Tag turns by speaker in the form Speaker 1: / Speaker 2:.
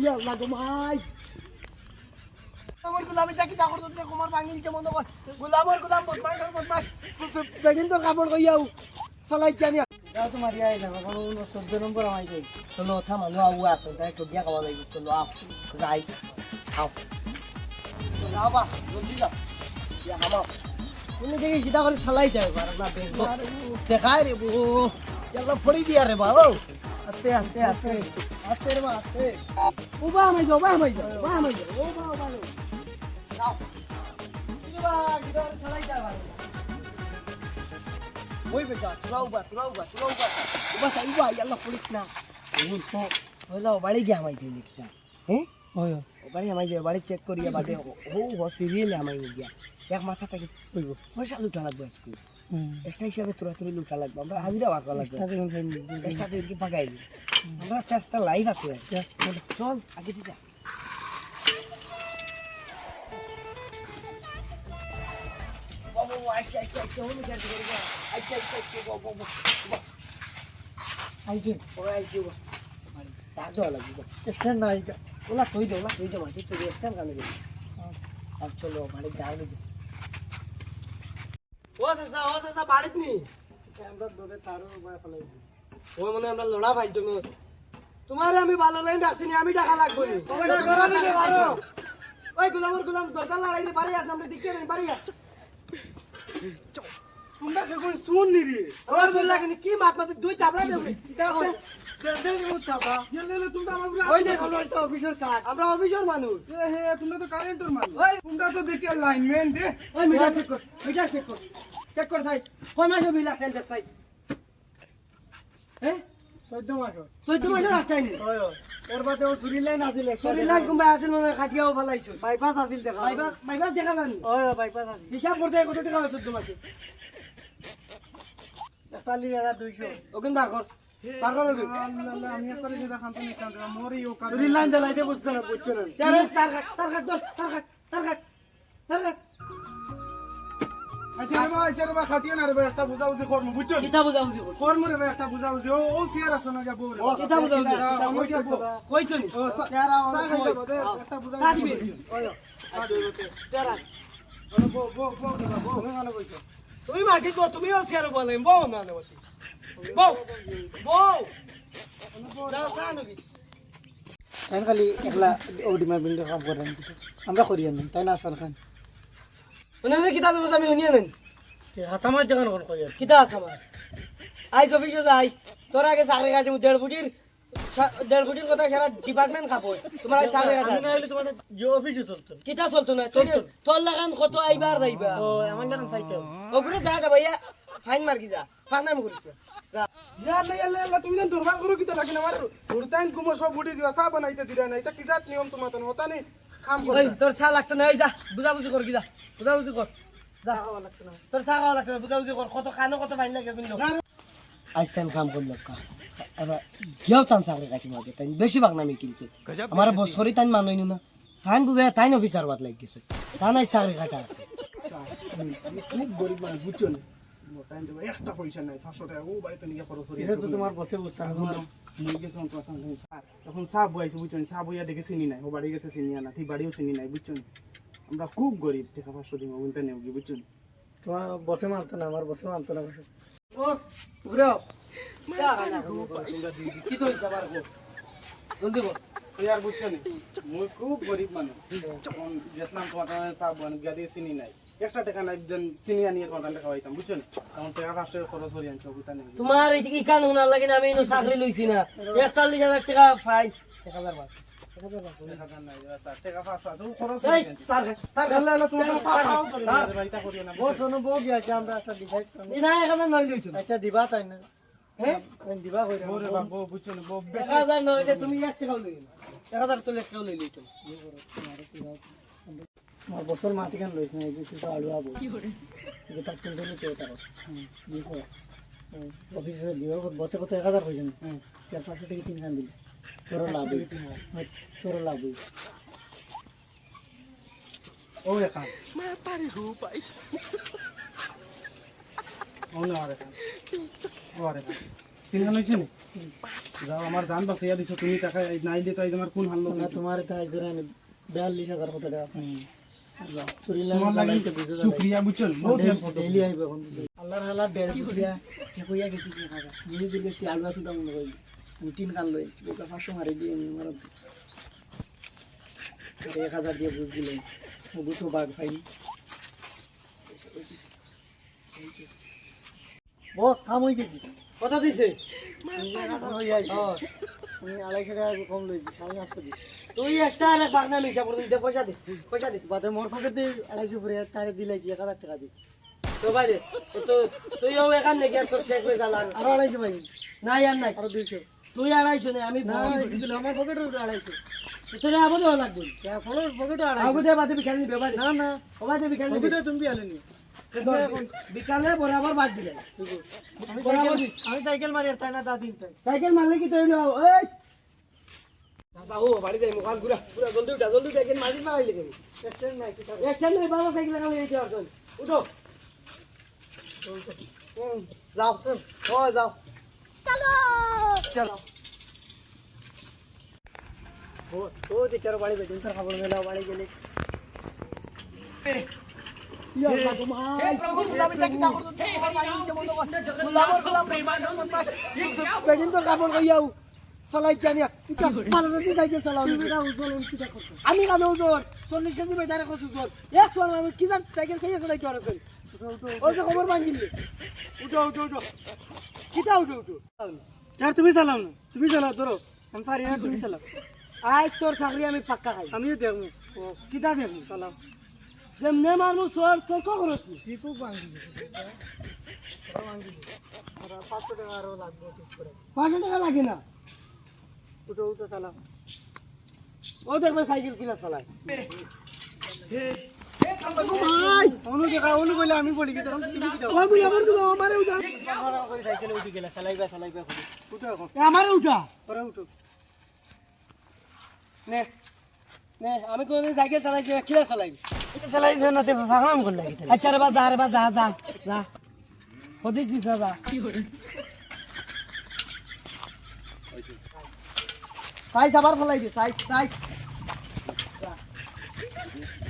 Speaker 1: ইয়া আল্লাহ গো মাই আমার গোলামি দেখি তা করতে কুমার ভাঙিল যেমন গোলামের গোলাম বদমাশ বেগিন তোর কাপড় কইয়াও ফলাই জানি দাও তোমার ইয়াই না কোনো 14 নম্বর আমাই যাই চলো থামা লো আউ আসো তাই তো বিয়া খাওয়া লাগবে চলো আও যাই আও চলো আবা জলদি যাও বিয়া খাও তুমি দেখি সিধা করে চালাই যায় আর না বেগ দেখায় রে বো ইয়ালা ফড়ি দিয়া রে বাবা আস্তে আস্তে আস্তে আস্তে রে আস্তে উবা আমাই যাও ও বা যাও ইবা গিদার চালাই যায় ওই বেটা তুরাউবা উবা সাইবা ইয়ালা পুলিশ না ওই তো হলো বাড়ি গিয়া আমাই যাই লিখতা হ্যাঁ ওই বাড়ি আমাই যাই বাড়ি চেক করিয়া বাদে ও সিরিয়াল আমাই গিয়া এক মাথা থেকে কইব পয়সা লুটা লাগবে আজকে এক্সট্রা হিসাবে তোরা লুটা লাগবে আমরা হাজিরা বাকা লাগবে এক্সট্রা তুই কি পাকাই দি আমরা একটা লাইভ আছে চল আগে দিদা বাবু আচ্ছা হলো কেন করবা আচ্ছা বাবু আইছে ওই আইছে মানে টাকা লাগবে স্ট্যান্ড নাই ওলা কই দে মাটি তো স্ট্যান্ড কানে দে আর চলো মানে দাও দে ও সাসা বাড়িত নি আমরা দরে তারও উপায় ফলাই ওই মানে আমরা লড়া ভাই তুমি তোমারে আমি ভালো লাইন রাখছি নি আমি টাকা লাগবো নি ওই গোলাম দরকার লড়াইতে পারি আজ আমরা দিকে নি পারি তোমরা কই শুন নি রে ওরা চল লাগনি কি মাত দুই চাপড়া দেব দেখো চাপড়া গেলে তোমরা আমার ওই দেখো তো অফিসার কাট আমরা অফিসার মানুষ হে তোমরা তো কারেন্টর মানুষ তোমরা তো দেখে লাইনম্যান দে ওই মিটার চেক কর সাই কয় মাসে বিল রাখেন দেখ সাই হ্যাঁ 14 মাস রাখতাই নি এর বাদে ও চুরি লাইন কুম্বা আছিল মানে খাটিয়াও ফলাইছো বাইপাস আছিল দেখা বাইপাস দেখা জানি বাইপাস আছিল হিসাব করতে কত টাকা হয় 14 মাসে 40200 ওখান বার কর আমি একটা যেটা খান তুমি কাম মরি ও কাম চুরি লাইন জ্বালাইতে বুঝতে না বুঝছো না তার কাট আচ্ছা রে ভাই খাটিও না রে ভাই একটা বুঝাউছি করমু বুঝছো কিটা বুঝাউছি করমু রে ভাই একটা বুঝাউছি ও সিয়ার আছে না যাবো রে কিটা বুঝাউছি কইছো নি সিয়ারা একটা বুঝাউছি সাদিবি ওই সিয়ারা বো তুমি মানে কইছো তুমি মাকে কো তুমিও সিয়ার বলেন বো না নেবতি বো দাও সানবি তাই খালি একলা ওডিমার বিন্দু কাম করেন আমরা করিয়া না তাই না আসান খান মানে কিতা দেব আমি শুনিয়া নেন হাসামার জায়গা কোন কইয়া কিতা হাসামার আই অফিসে যাই তোর আগে চাকরি কাটে 1.5 ফুটির কথা খেলা ডিপার্টমেন্ট কাপড় তোমার আই চাকরি কাটে আমি হইলে তোমার যে অফিসে চলতো কিতা চলতো না তোর লাগান কত আইবার যাইবা ও আমার লাগান ফাইতো ওগুলো দেখা ভাইয়া ফাইন মার কি যা ফানাম করিস ইয়াল্লা তুমি না দরবার করো কিতা লাগে না আমার উড়তাইন কুমো সব ফুটি দিবা চা বানাইতে দিরা না এটা কি জাত নিয়ম তোমার তো হতা নেই কাম কর ওই তোর চা লাগতো না ওই যা বুঝাবুঝি কর কি যা বুঝাবুঝি কর যা খাওয়া লাগতো না তোর চা খাওয়া লাগতো না বুঝাবুঝি কর কত খানো কত ফাইন লাগে কিন্তু আইস্টাইন কাম করলো কা এবার গিয়েও টান চাকরি কাটি মাগে তাই বেশি ভাগ নামি কিন্তু আমার বছরই তাই মানই না তাই বুঝে তাই অফিসার বাদ লাগি গেছে তা নাই চাকরি কাটা আছে খুব গরিব মানুষ বুঝছো না একটা পয়সা নাই 500 টাকা ও বাড়িতে নিয়ে খরচ করি এটা তো তোমার বসে বুঝতে হবে নিয়ে গেছে অন্ত কথা নাই স্যার তখন সাব বইছে বুঝছো না সাব বইয়া দেখে চিনি নাই ও বাড়ি গেছে চিনি না ঠিক বাড়িও চিনি নাই বুঝছো না আমরা খুব গরিব টাকা 500 দিমা উনটা নেও কি বুঝছো না তোমার বসে মানতো না আমার বসে মানতো না বস ঘুরাও কি তো হিসাব আর জলদি বল ইয়ার বুঝছো না মই খুব গরিব মানুষ যখন গেছিলাম তোমার সাব বন গিয়া দিয়ে চিনি নাই একটা টাকা নাই দেন সিনিয়া নিয়ে তোমার টাকা খাওয়াইতাম বুঝছো না তখন টাকা 500 টাকা খরচ করি আনছো বুঝতা নেই তোমার এই কি কানুন না লাগে না আমি ইনো চাকরি লইছি না 41000 টাকা ফাইন 1000 বাদ 1000 নাই স্যার টাকা 500 খরচ করি তার গল্লা হলো তুমি পাঠাও করে ভাইটা করিও না বস শোনো বউ গিয়া আমরা একটা ডিভাইড করব না 1000 নই লইছো আচ্ছা দিবা তাই না হ্যাঁ দিবা কইরা ওরে বাবু বুঝছো না বউ 1000 নই তুমি 1 টাকাও লই না 1000 তো 1 টাকাও লই লইতো আমার বছর মাটি কেন লইছ না এই যে তো আলু আবো কি করে এটা কিন্তু নি তো তার দেখো অফিসে দিও বসে কত 1000 হইছে না 400 টাকা 3 খান দিল তোর লাভ ও একা মা পারি গো পাই ও না আরে ও আরে তিনখান হয়েছে না যাও আমার জান বাঁচাইয়া দিছো তুমি টাকা নাই দিয়ে তাই তোমার কোন হাল্লো
Speaker 2: তোমার তাই করে 42,000 কত টাকা
Speaker 1: তোমার লাগে শুকরিয়া বুঝছো বহুত হেল্প করছো
Speaker 2: ডেইলি আইব এখন আল্লাহর হালা 1.5 দিয়া কইয়া গেছি কি খাজা নিয়ে দিলে কি আলু আসুদা মনে করি আমি 3 কান লই ওটা 500 মারি দিয়ে আমার 1000 দিয়ে বুঝ দিলে ও দুটো বাগ পাইনি বস কাম হই গেছি
Speaker 1: কত দিছে
Speaker 2: আমি 250 টাকা কম লইছি 850 দিই
Speaker 1: তুই এক্সট্রা আর বাগনা মিশা পড়তে দে পয়সা দে
Speaker 2: বাদে মোর পকেট দিয়ে 250 করে তারে দিলাই 1000 টাকা দি
Speaker 1: তো ভাই দে তো তুইও এখান থেকে আর তোর শেষ হয়ে গেল
Speaker 2: আর 250 ভাই
Speaker 1: নাই আর নাই
Speaker 2: আর 200
Speaker 1: তুই আড়াইশো নে আমি
Speaker 2: না কিন্তু আমার পকেটে 250
Speaker 1: তোরে আবো দেওয়া লাগবে
Speaker 2: क्या ফলোর পকেটে 250
Speaker 1: আবো দে বাদে বিকালে নিবে ভাই
Speaker 2: না না
Speaker 1: ওবা দে বিকালে
Speaker 2: পকেটে তুমি আলেনি
Speaker 1: বিকালে বরাবর বাদ দিলে
Speaker 2: আমি সাইকেল মারি আর তাই না দা দিন তাই
Speaker 1: সাইকেল মারলে কি তুই নাও এই দাদা ও বাড়ি যাই মুখ ঘুরা ঘুরা জলদি উঠা একদিন মারি মারাইলে কেন
Speaker 2: এক্সটেন্ড নাই কি
Speaker 1: এক্সটেন্ড নাই বাবা সাইকেল লাগালে এই যাও চল উঠো
Speaker 2: যাও ও যাও
Speaker 1: চলো
Speaker 2: ও দেখে আর বাড়ি বেটিন তার খবর মেলা বাড়ি গেলে
Speaker 1: বেদিন তোর কাপড় কইয়াও ফলাই জানিয়া সাইকেল চালাও আমি কেন ওজন 40 কেজি বেটারে কত ওজন এক চল আমি কি জান সাইকেল চাইছে না কি আর কই ওই যে খবর ভাঙিলে উঠো কিটা উঠো
Speaker 2: यार তুমি চালাও না তুমি চালাও ধরো আমি পারি না তুমি চালাও
Speaker 1: আজ তোর চাকরি আমি পাক্কা খাই
Speaker 2: আমিও দেখবো
Speaker 1: কিটা দেখবি
Speaker 2: চালাও
Speaker 1: যেমনে মানুষ তোর তোর খবর কি
Speaker 2: সিপু ভাঙি আর 500 টাকা আরো লাগবে ঠিক করে
Speaker 1: 500 টাকা লাগে না
Speaker 2: উঠো চালাও
Speaker 1: ও দেখবে সাইকেল কিনা চালায়
Speaker 2: অনু দেখা অনু কইলে আমি বলি কি তখন তুমি কি দাও
Speaker 1: ওই বলি আমার গুলো আমারে উঠা
Speaker 2: আমার করে সাইকেলে উঠি গেলা চালাইবা উঠো এখন
Speaker 1: আমারে উঠা
Speaker 2: তোরা উঠো
Speaker 1: নে আমি কোন সাইকেল চালাইছি কিনা চালাই
Speaker 2: চালাইছ না তে ভাঙাম করলে
Speaker 1: আচ্ছা রে বা যা ওদিক দিছ যা সাইজ আবার ফলাই দি সাইজ